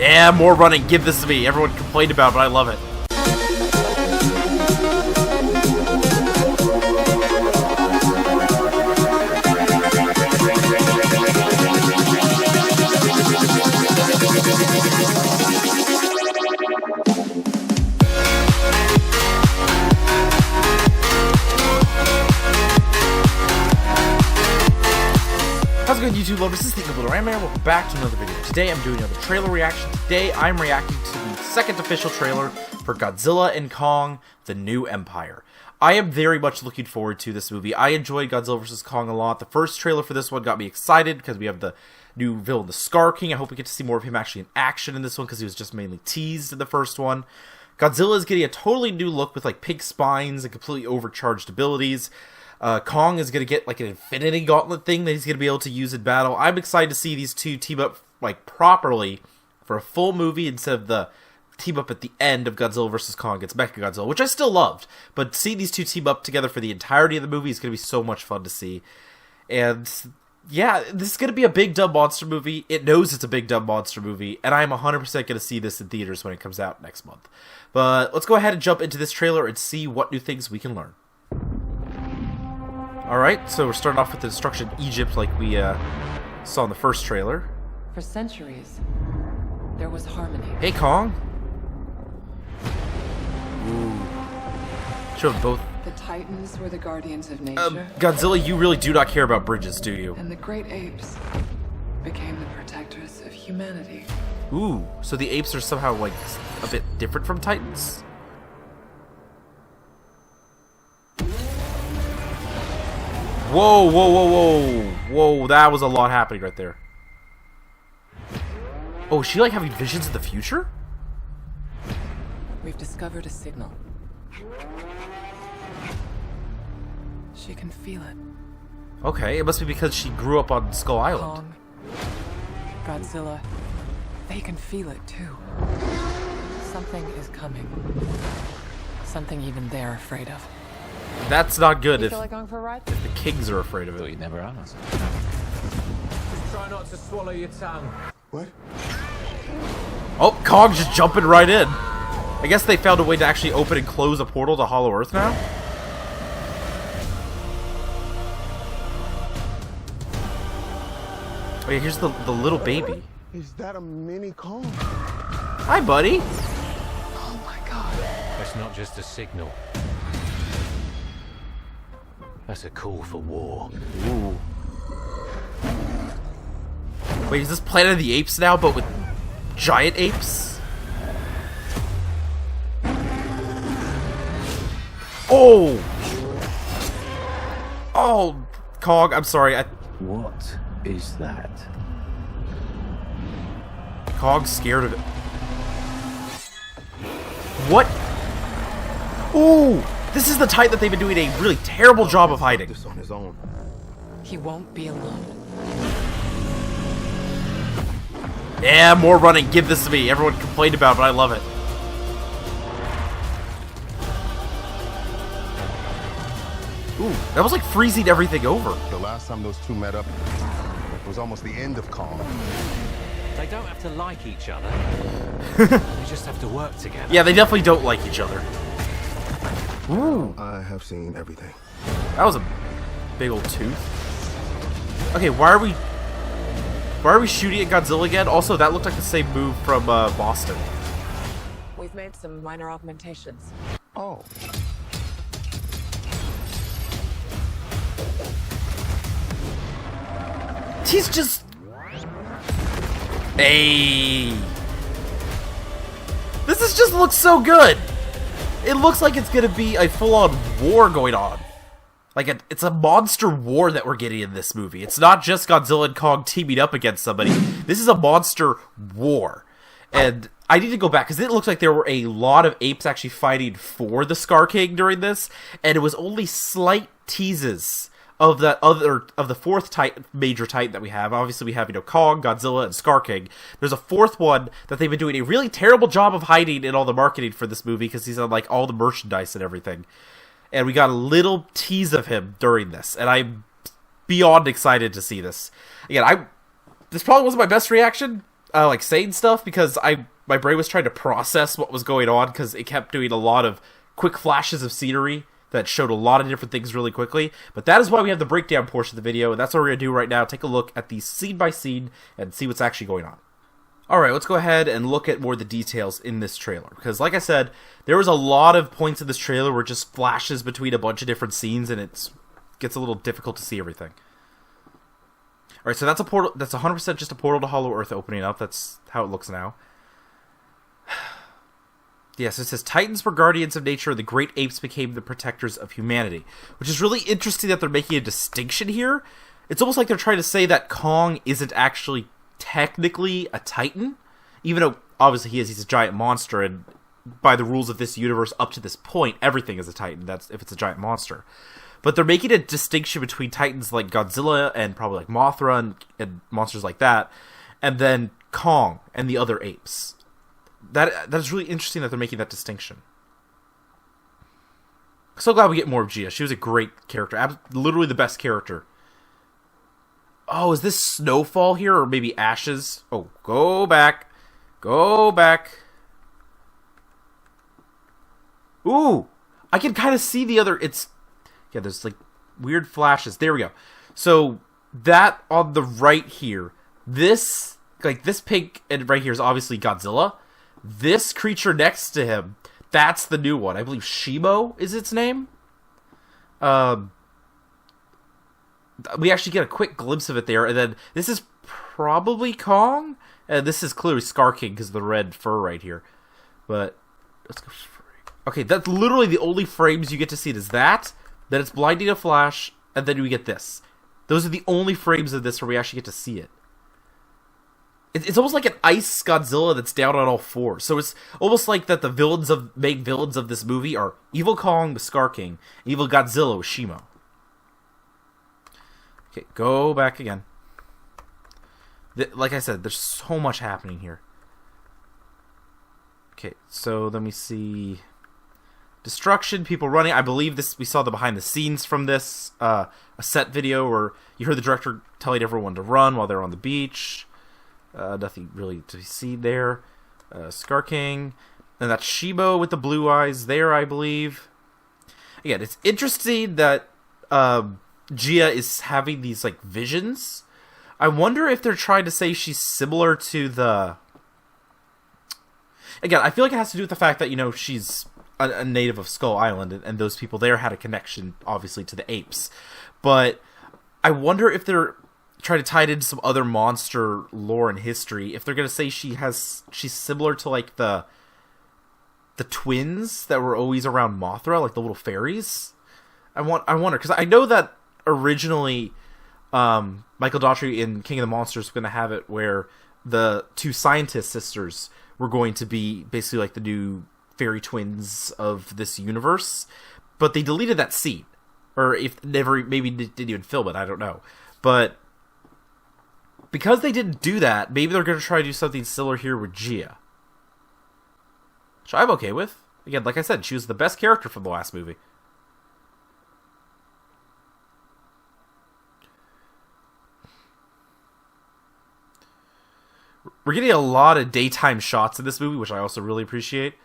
Yeah, more running. Give this to me. Everyone complained about it, but I love it. How's it going, YouTube lovers? This is the Little Ram Man. Welcome back to another video. Today I'm doing another trailer reaction. Today I'm reacting to the second official trailer for Godzilla and Kong: The New Empire. I am very much looking forward to this movie. I enjoyed Godzilla vs. Kong a lot. The first trailer for this one got me excited because we have the new villain, the Skar King. I hope we get to see more of him actually in action in this one because he was just mainly teased in the first one. Godzilla is getting a totally new look with like pig spines and completely overcharged abilities. Kong is going to get like an infinity gauntlet thing that he's going to be able to use in battle. I'm excited to see these two team up like properly for a full movie instead of the team up at the end of Godzilla vs. Kong against Mechagodzilla, which I still loved. But seeing these two team up together for the entirety of the movie is going to be so much fun to see. And yeah, this is going to be a big dumb monster movie. It knows it's a big dumb monster movie, and I'm 100% going to see this in theaters when it comes out next month. But let's go ahead and jump into this trailer and see what new things we can learn. Alright, so we're starting off with the destruction of Egypt like we saw in the first trailer. For centuries, there was harmony. Hey, Kong! Ooh. Show them both. The Titans were the guardians of nature. Godzilla, you really do not care about bridges, do you? And the great apes became the protectors of humanity. Ooh, so the apes are somehow, like, a bit different from Titans? Whoa, whoa, whoa, whoa. Whoa, that was a lot happening right there. Oh, is she like having visions of the future? We've discovered a signal. She can feel it. Okay, it must be because she grew up on Skull Island. Kong, Godzilla, they can feel it too. Something is coming. Something even they're afraid of. That's not good if, feel like going for a ride? if the kings are afraid of it. Thought you'd never ask. Just try not to swallow your tongue. What? Oh, Kong's just jumping right in. I guess they found a way to actually open and close a portal to Hollow Earth now. Oh yeah, here's the little baby. Is that a mini Kong? Hi, buddy. Oh my god. That's not just a signal. That's a call for war. Ooh. Wait, is this Planet of the Apes now, but with giant apes? Oh! Oh, Kong, I'm sorry. What is that? Kong's scared of it. What? Ooh! This is the type that they've been doing a really terrible job of hiding. This on his own. He won't be alone. Yeah, more running. Give this to me. Everyone complained about it, but I love it. Ooh, that was like freezing everything over. The last time those two met up, it was almost the end of Kong. They don't have to like each other. They just have to work together. Yeah, they definitely don't like each other. Ooh, I have seen everything. that was a big old tooth. Okay, why are we shooting at Godzilla again? Also, that looked like the same move from Boston. We've made some minor augmentations. Oh. He's just... Hey. Just looks so good. It looks like it's gonna be a full-on war going on. Like, it's a monster war that we're getting in this movie. It's not just Godzilla and Kong teaming up against somebody. This is a monster war. And I need to go back, because it looks like there were a lot of apes actually fighting for the Skar King during this, and it was only slight teases of the fourth major Titan that we have. Obviously, we have, you know, Kong, Godzilla, and Skar King. There's a fourth one that they've been doing a really terrible job of hiding in all the marketing for this movie, because he's on, like, all the merchandise and everything. And we got a little tease of him during this, and I'm beyond excited to see this. Again, this probably wasn't my best reaction. like saying stuff because my brain was trying to process what was going on because it kept doing a lot of quick flashes of scenery that showed a lot of different things really quickly. But that is why we have the breakdown portion of the video, and that's what we're going to do right now. Take a look at the scene by scene and see what's actually going on. Alright, let's go ahead and look at more of the details in this trailer. Because like I said, there was a lot of points in this trailer where it just flashes between a bunch of different scenes and it gets a little difficult to see everything. Alright, so that's a portal. That's 100% just a portal to Hollow Earth opening up. That's how it looks now. Yes, it says, Titans were guardians of nature, and the great apes became the protectors of humanity. Which is really interesting that they're making a distinction here. It's almost like they're trying to say that Kong isn't actually technically a Titan. Even though, obviously, he's a giant monster, and by the rules of this universe, up to this point, everything is a Titan. That's if it's a giant monster. But they're making a distinction between Titans like Godzilla and probably like Mothra and monsters like that, and then Kong and the other apes. That is really interesting that they're making that distinction. So glad we get more of Gia. She was a great character. Literally the best character. Oh, is this Snowfall here? Or maybe Ashes? Oh, go back. Go back. Ooh! I can kind of see the other... Yeah, there's like weird flashes. There we go. So, that on the right here. This pink and right here is obviously Godzilla. This creature next to him, that's the new one. I believe Shimo is its name. We actually get a quick glimpse of it there, and then this is probably Kong, and this is clearly Skar King because of the red fur right here. But let's go. Okay, that's literally the only frames you get to see. It is that, then it's blinding a flash, and then we get this. Those are the only frames of this where we actually get to see it. It's almost like an ice Godzilla that's down on all fours. So it's almost like that the main villains of this movie are Evil Kong with Skar King, Evil Godzilla with Shimo. Okay, go back again. Like I said, there's so much happening here. Okay, so let me see. Destruction, people running. I believe we saw the behind the scenes from this. A set video where you heard the director telling everyone to run while they're on the beach. Nothing really to be seen there. Skar King. And that's Shimo with the blue eyes there, I believe. Again, it's interesting that Gia is having these like visions. I wonder if they're trying to say she's similar to the... Again, I feel like it has to do with the fact that, you know, she's a native of Skull Island, and those people there had a connection, obviously, to the apes. But I wonder if they're trying to tie it into some other monster lore and history. If they're going to say she's similar to, like, the twins that were always around Mothra, like the little fairies. I wonder, because I know that originally Michael Daughtry in King of the Monsters was going to have it where the two scientist sisters were going to be basically like the new fairy twins of this universe, but they deleted that scene, or if never, maybe didn't even film it, I don't know. But because they didn't do that, maybe they're going to try to do something similar here with Gia, which I'm okay with. Again, like I said, she was the best character from the last movie. We're getting a lot of daytime shots in this movie, which I also really appreciate.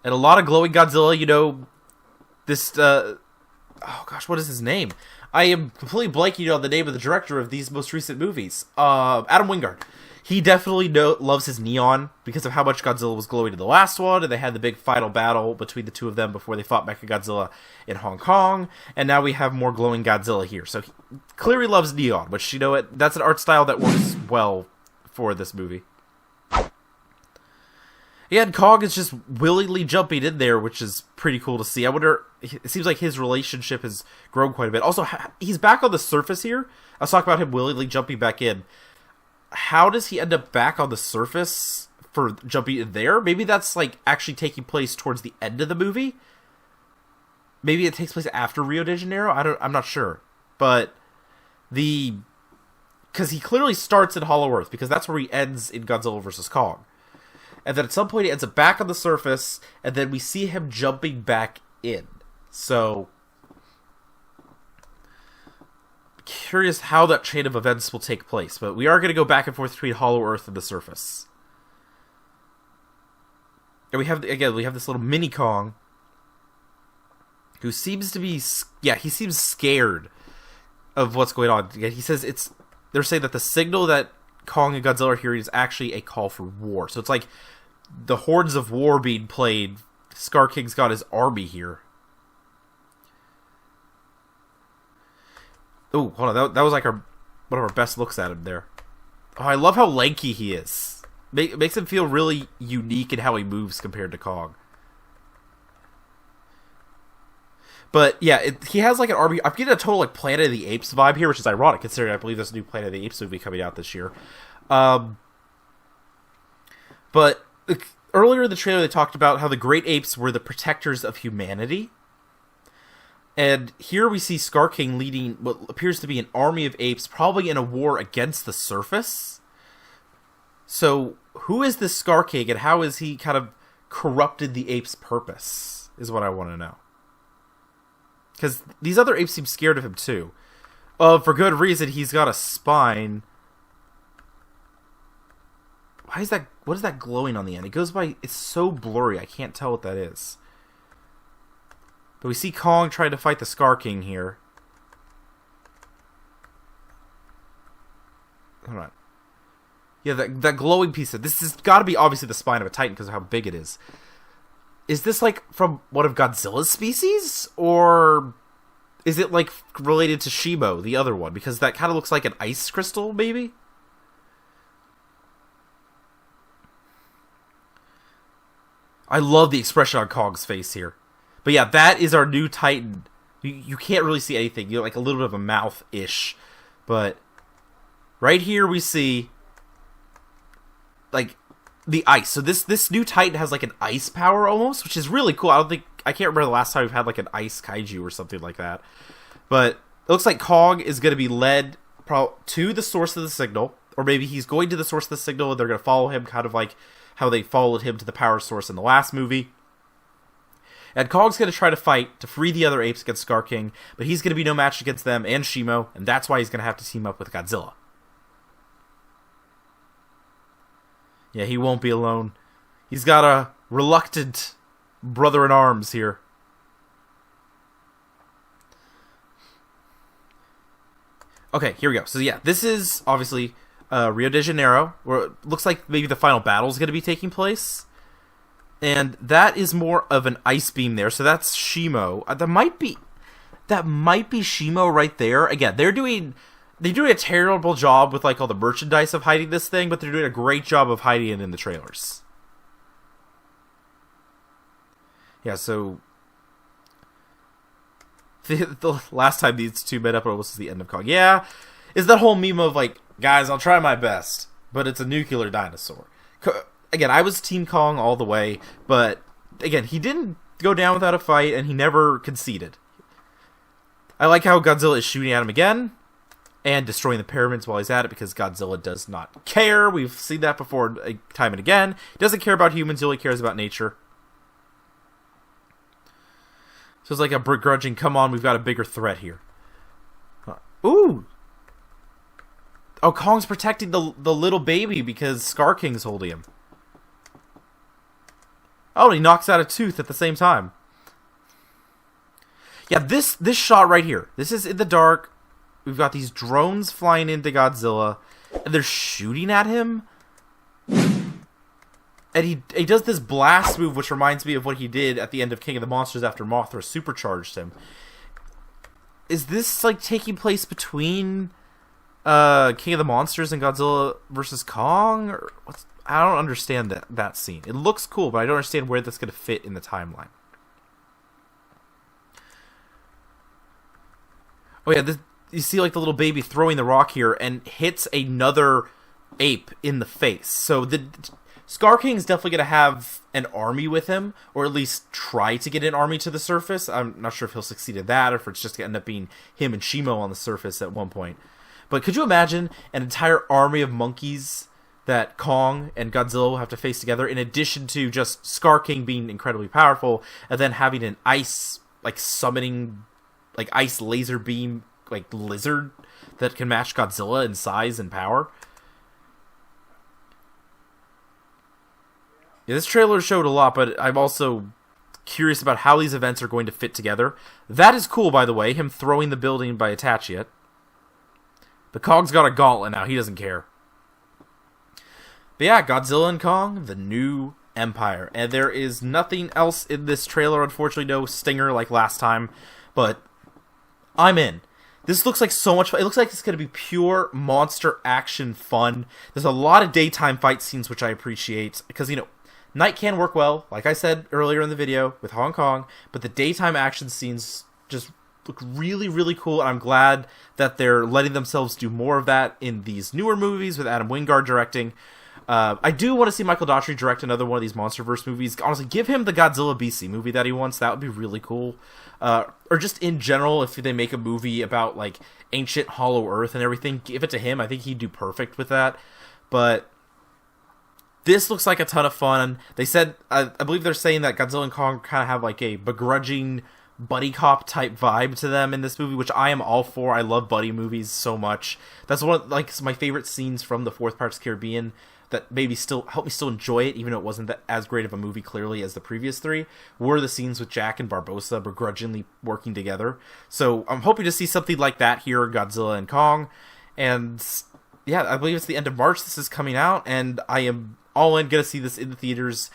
And a lot of glowing Godzilla, you know, this, oh gosh, what is his name? I am completely blanking on the name of the director of these most recent movies. Adam Wingard. He definitely loves his neon because of how much Godzilla was glowing in the last one, and they had the big final battle between the two of them before they fought Mechagodzilla in Hong Kong, and now we have more glowing Godzilla here. So he clearly loves neon, which, you know what, that's an art style that works well for this movie. Yeah, and Kong is just willingly jumping in there, which is pretty cool to see. I wonder, it seems like his relationship has grown quite a bit. Also, he's back on the surface here. I was talking about him willingly jumping back in. How does he end up back on the surface for jumping in there? Maybe that's like actually taking place towards the end of the movie. Maybe it takes place after Rio de Janeiro. I'm not sure, but because he clearly starts in Hollow Earth, because that's where he ends in Godzilla vs. Kong. And then at some point he ends up back on the surface, and then we see him jumping back in. So, curious how that chain of events will take place, but we are going to go back and forth between Hollow Earth and the surface. And we have this little mini Kong who seems to be, he seems scared of what's going on. He says they're saying that the signal that Kong and Godzilla are hearing is actually a call for war. So it's like the hordes of war being played. Skar King's got his army here. Oh, hold on. That was like one of our best looks at him there. Oh, I love how lanky he is. Makes him feel really unique in how he moves compared to Kong. But yeah, he has like an army. I'm getting a total like Planet of the Apes vibe here, which is ironic considering I believe there's a new Planet of the Apes movie coming out this year. But earlier in the trailer, they talked about how the great apes were the protectors of humanity. And here we see Skar King leading what appears to be an army of apes, probably in a war against the surface. So, who is this Skar King, and how has he kind of corrupted the apes' purpose, is what I want to know. Because these other apes seem scared of him, too. For good reason, he's got a spine. What is that glowing on the end? It goes by, it's so blurry, I can't tell what that is. But we see Kong trying to fight the Skar King here. Hold on. Yeah, that glowing piece. This has got to be obviously the spine of a Titan because of how big it is. Is this like from one of Godzilla's species? Or is it like related to Shimo, the other one? Because that kind of looks like an ice crystal, maybe? I love the expression on Kong's face here. But yeah, that is our new Titan. You can't really see anything. You know, like a little bit of a mouth-ish. But right here we see like the ice. So this new Titan has like an ice power almost, which is really cool. I can't remember the last time we've had like an ice kaiju or something like that. But it looks like Kong is going to be led to the source of the signal, or maybe he's going to the source of the signal and they're going to follow him, kind of like how they followed him to the power source in the last movie. And Kong's going to try to fight to free the other apes against Skar King, but he's going to be no match against them and Shimo, and that's why he's going to have to team up with Godzilla. Yeah, he won't be alone. He's got a reluctant brother-in-arms here. Okay, here we go. So yeah, this is obviously Rio de Janeiro, where it looks like maybe the final battle is going to be taking place. And that is more of an ice beam there. So that's Shimo. That might be Shimo right there. Again, they're doing a terrible job with like all the merchandise of hiding this thing, but they're doing a great job of hiding it in the trailers. Yeah, so the last time these two met up, it was the end of Kong. Yeah, is that whole meme of like, guys, I'll try my best, but it's a nuclear dinosaur. Again, I was Team Kong all the way, but again, he didn't go down without a fight, and he never conceded. I like how Godzilla is shooting at him again, and destroying the pyramids while he's at it, because Godzilla does not care. We've seen that before time and again. He doesn't care about humans, he only cares about nature. So it's like a begrudging, come on, we've got a bigger threat here. Ooh! Oh, Kong's protecting the little baby because Skar King's holding him. Oh, and he knocks out a tooth at the same time. Yeah, this shot right here. This is in the dark. We've got these drones flying into Godzilla, and they're shooting at him. And he does this blast move, which reminds me of what he did at the end of King of the Monsters after Mothra supercharged him. Is this like taking place between King of the Monsters and Godzilla versus Kong? Or I don't understand that scene. It looks cool, but I don't understand where that's going to fit in the timeline. Oh yeah, you see like the little baby throwing the rock here and hits another ape in the face. So the Skar King's definitely going to have an army with him, or at least try to get an army to the surface. I'm not sure if he'll succeed at that, or if it's just going to end up being him and Shimo on the surface at one point. But could you imagine an entire army of monkeys that Kong and Godzilla will have to face together, in addition to just Skar King being incredibly powerful, and then having an ice, like summoning, like ice laser beam like lizard that can match Godzilla in size and power. Yeah, this trailer showed a lot, but I'm also curious about how these events are going to fit together. That is cool, by the way, him throwing the building by attaching it. But Kong's got a gauntlet now. He doesn't care. But yeah, Godzilla and Kong, the new empire. And there is nothing else in this trailer, unfortunately, no stinger like last time. But I'm in. This looks like so much fun. It looks like it's going to be pure monster action fun. There's a lot of daytime fight scenes, which I appreciate. Because, you know, night can work well, like I said earlier in the video, with Hong Kong. But the daytime action scenes just look really, really cool. And I'm glad that they're letting themselves do more of that in these newer movies with Adam Wingard directing. I do want to see Michael Daughtry direct another one of these MonsterVerse movies. Honestly, give him the Godzilla BC movie that he wants. That would be really cool. Or just in general, if they make a movie about like ancient Hollow Earth and everything, give it to him. I think he'd do perfect with that. But this looks like a ton of fun. They said, I believe they're saying that Godzilla and Kong kind of have like a begrudging buddy cop type vibe to them in this movie, which I am all for. I love buddy movies so much. That's one of like my favorite scenes from the fourth Pirates of the Caribbean that maybe still helped me still enjoy it, even though it wasn't as great of a movie clearly as the previous three, were the scenes with Jack and Barbossa begrudgingly working together. So I'm hoping to see something like that here in Godzilla and Kong. And yeah, I believe it's the end of March this is coming out, and I am all in, gonna see this in the theaters.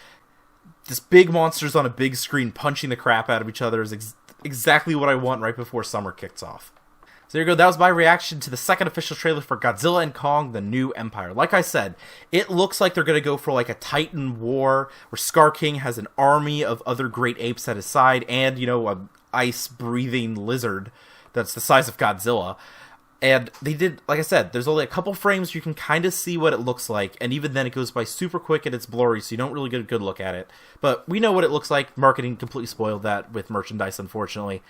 This big monsters on a big screen punching the crap out of each other is exactly what I want right before summer kicks off. So there you go, that was my reaction to the second official trailer for Godzilla and Kong, the New Empire. Like I said, it looks like they're going to go for like a Titan war, where Skar King has an army of other great apes at his side, and, you know, a ice-breathing lizard that's the size of Godzilla. And they did, like I said, there's only a couple frames you can kind of see what it looks like, and even then it goes by super quick and it's blurry, so you don't really get a good look at it. But we know what it looks like. Marketing completely spoiled that with merchandise, unfortunately.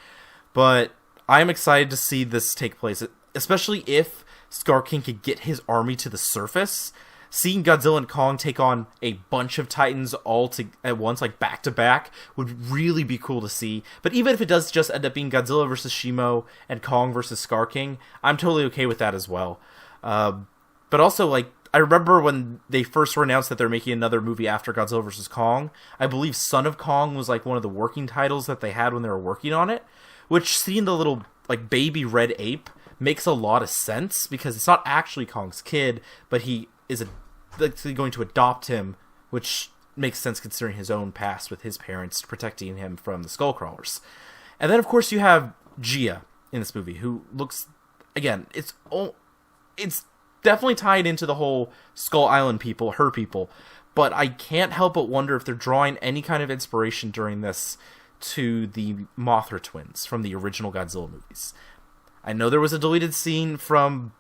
But I'm excited to see this take place, especially if Skar King could get his army to the surface. Seeing Godzilla and Kong take on a bunch of Titans all at once, like back to back, would really be cool to see. But even if it does just end up being Godzilla versus Shimo and Kong versus Skar King, I'm totally okay with that as well. But also, like, I remember when they first were announced that they're making another movie after Godzilla vs. Kong, I believe Son of Kong was like one of the working titles that they had when they were working on it, which, seeing the little like baby red ape makes a lot of sense, because it's not actually Kong's kid, but he is going to adopt him, which makes sense considering his own past with his parents protecting him from the Skullcrawlers. And then, of course, you have Gia in this movie, who looks, again, it's definitely tied into the whole Skull Island people, her people, but I can't help but wonder if they're drawing any kind of inspiration during this to the Mothra twins from the original Godzilla movies. I know there was a deleted scene from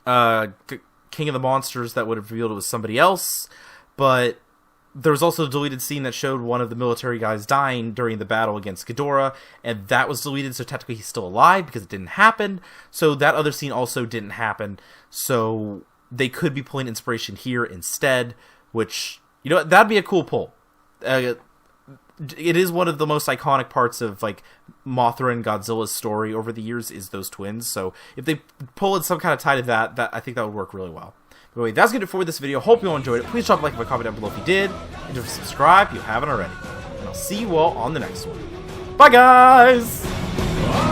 King of the Monsters that would have revealed it was somebody else, but there was also a deleted scene that showed one of the military guys dying during the battle against Ghidorah, and that was deleted, so technically he's still alive because it didn't happen. So that other scene also didn't happen, so they could be pulling inspiration here instead, which, you know, that'd be a cool pull. It is one of the most iconic parts of like Mothra and Godzilla's story over the years, is those twins. So if they pull in some kind of tie to that I think that would work really well. But anyway, that's going to do it for this video. Hope you all enjoyed it. Please drop a like and a comment down below if you did, and don't forget to subscribe if you haven't already. And I'll see you all on the next one. Bye, guys!